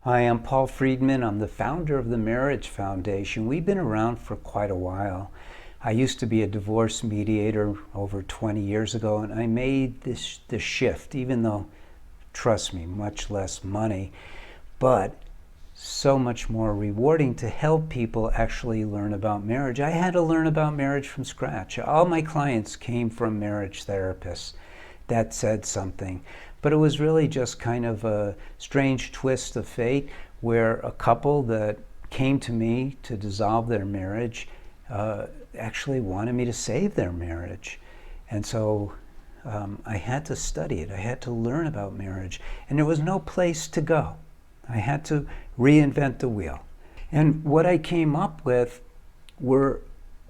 Hi, I'm Paul Friedman. I'm the founder of the Marriage Foundation. We've been around for quite a while. I used to be a divorce mediator over 20 years ago, and I made this shift, even though, trust me, much less money, but so much more rewarding to help people actually learn about marriage. I had to learn about marriage from scratch. All my clients came from marriage therapists that said something. But it was really just kind of a strange twist of fate where a couple that came to me to dissolve their marriage actually wanted me to save their marriage. And so I had to study it. I had to learn about marriage. And there was no place to go. I had to reinvent the wheel. And what I came up with were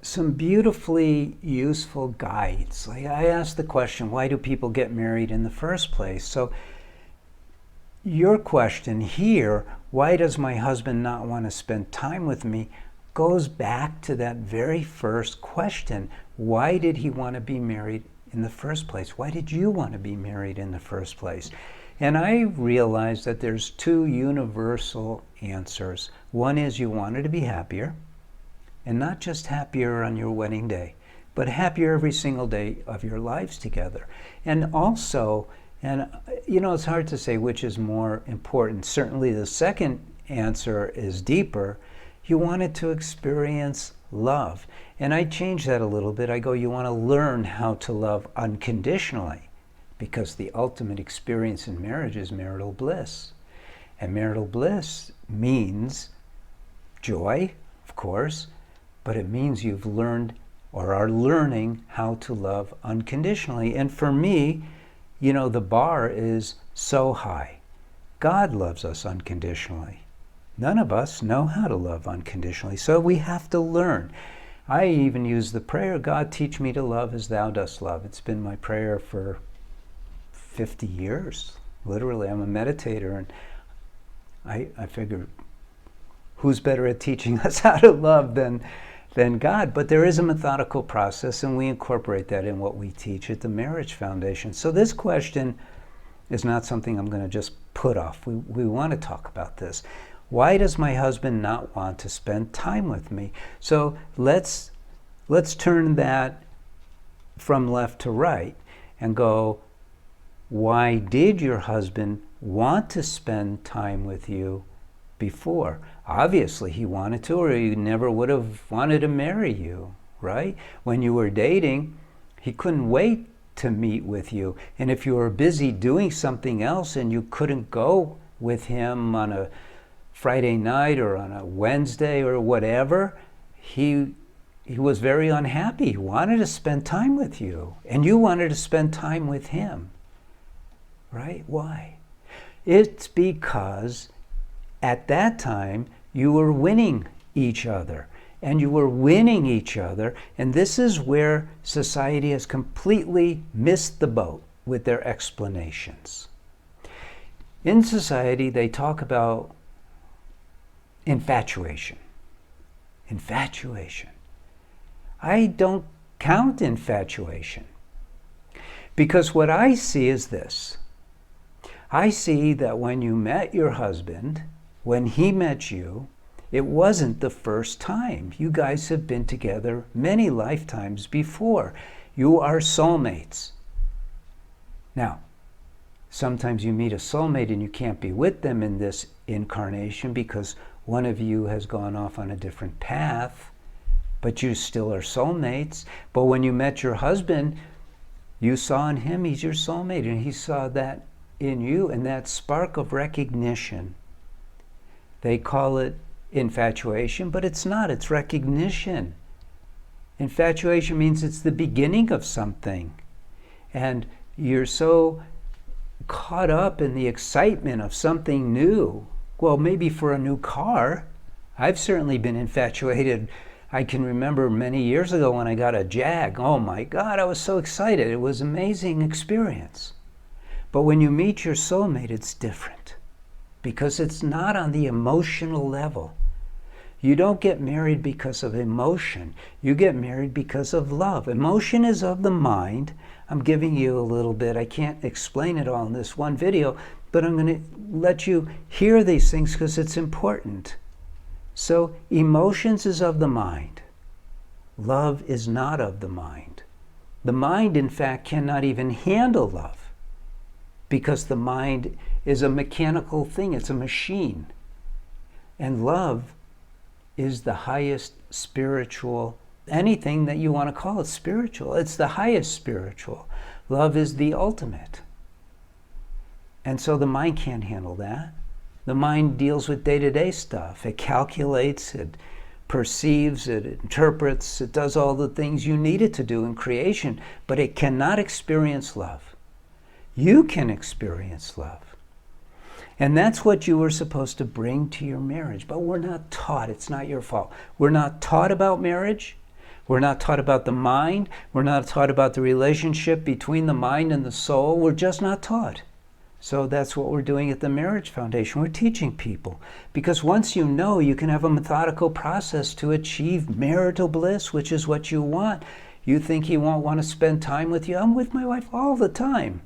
some beautifully useful guides. Like I asked the question, why do people get married in the first place? So your question here, why does my husband not want to spend time with me, goes back to that very first question. Why did he want to be married in the first place? Why did you want to be married in the first place? And I realized that there's two universal answers. One is you wanted to be happier, and not just happier on your wedding day, but happier every single day of your lives together. And also, and it's hard to say which is more important. Certainly the second answer is deeper. You wanted to experience love. And I change that a little bit. I go, you want to learn how to love unconditionally, because the ultimate experience in marriage is marital bliss. And marital bliss means joy, of course, but it means you've learned or are learning how to love unconditionally. And for me, the bar is so high. God loves us unconditionally. None of us know how to love unconditionally, so we have to learn. I even use the prayer, God, teach me to love as thou dost love. It's been my prayer for 50 years. Literally, I'm a meditator, and I figure, who's better at teaching us how to love than God? But there is a methodical process, and we incorporate that in what we teach at the Marriage Foundation. So this question is not something I'm going to just put off. We want to talk about this. Why does my husband not want to spend time with me? So let's turn that from left to right and go, why did your husband want to spend time with you before? Obviously he wanted to, or he never would have wanted to marry you, right? When you were dating, he couldn't wait to meet with you. And if you were busy doing something else and you couldn't go with him on a Friday night or on a Wednesday or whatever, he was very unhappy. He wanted to spend time with you, and you wanted to spend time with him, right? Why? It's because at that time, you were winning each other, and you were winning each other, and this is where society has completely missed the boat with their explanations. In society, they talk about infatuation. Infatuation. I don't count infatuation, because what I see is this. I see that when you met your husband, when he met you, it wasn't the first time. You guys have been together many lifetimes before. You are soulmates. Now, sometimes you meet a soulmate and you can't be with them in this incarnation because one of you has gone off on a different path, but you still are soulmates. But when you met your husband, you saw in him, he's your soulmate, and he saw that in you, and that spark of recognition. They call it infatuation, but it's not. It's recognition. Infatuation means it's the beginning of something. And you're so caught up in the excitement of something new. Well, maybe for a new car. I've certainly been infatuated. I can remember many years ago when I got a Jag. Oh my God, I was so excited. It was an amazing experience. But when you meet your soulmate, it's different, because it's not on the emotional level. You don't get married because of emotion. You get married because of love. Emotion is of the mind. I'm giving you a little bit. I can't explain it all in this one video, but I'm going to let you hear these things because it's important. So emotions is of the mind. Love is not of the mind. The mind, in fact, cannot even handle love because the mind is a mechanical thing. It's a machine. And love is the highest spiritual, anything that you want to call it spiritual. It's the highest spiritual. Love is the ultimate. And so the mind can't handle that. The mind deals with day-to-day stuff. It calculates, it perceives, it interprets, it does all the things you need it to do in creation, but it cannot experience love. You can experience love. And that's what you were supposed to bring to your marriage. But we're not taught. It's not your fault. We're not taught about marriage. We're not taught about the mind. We're not taught about the relationship between the mind and the soul. We're just not taught. So that's what we're doing at the Marriage Foundation. We're teaching people. Because once you know, you can have a methodical process to achieve marital bliss, which is what you want. You think he won't want to spend time with you? I'm with my wife all the time.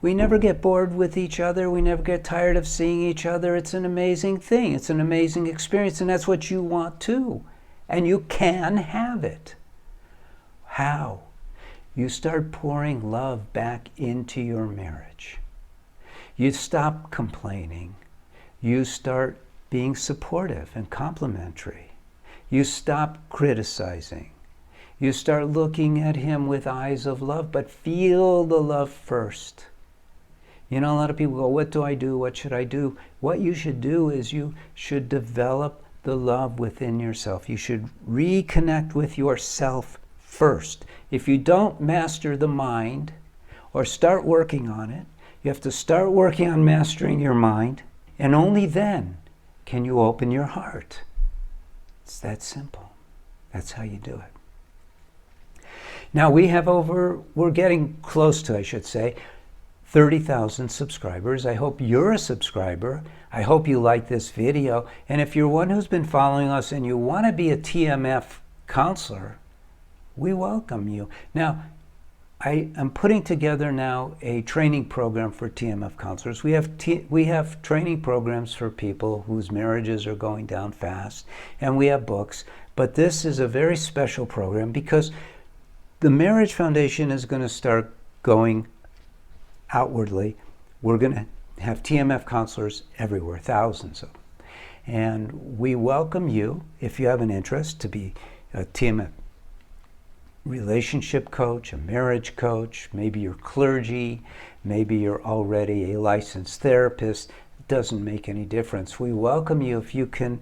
We never get bored with each other. We never get tired of seeing each other. It's an amazing thing. It's an amazing experience, and that's what you want too. And you can have it. How? You start pouring love back into your marriage. You stop complaining. You start being supportive and complimentary. You stop criticizing. You start looking at him with eyes of love, but feel the love first. You know, a lot of people go, what do I do? What should I do? What you should do is you should develop the love within yourself. You should reconnect with yourself first. If you don't master the mind or start working on it, you have to start working on mastering your mind, and only then can you open your heart. It's that simple. That's how you do it. Now we're getting close to, I should say, 30,000 subscribers. I hope you're a subscriber. I hope you like this video. And if you're one who's been following us and you want to be a TMF counselor, we welcome you. Now, I am putting together now a training program for TMF counselors. We have training programs for people whose marriages are going down fast, and we have books. But this is a very special program because the Marriage Foundation is going to start going outwardly. We're going to have TMF counselors everywhere, thousands of them. And we welcome you, if you have an interest, to be a TMF relationship coach, a marriage coach. Maybe you're clergy, maybe you're already a licensed therapist. It doesn't make any difference. We welcome you if you can,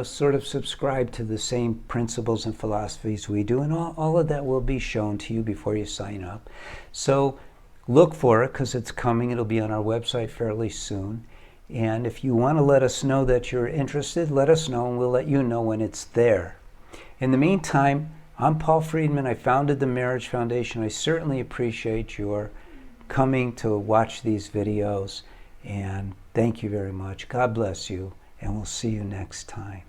sort of subscribe to the same principles and philosophies we do, and all of that will be shown to you before you sign up. So look for it because it's coming. It'll be on our website fairly soon. And if you want to let us know that you're interested, let us know and we'll let you know when it's there. In the meantime, I'm Paul Friedman. I founded the Marriage Foundation. I certainly appreciate your coming to watch these videos. And thank you very much. God bless you. And we'll see you next time.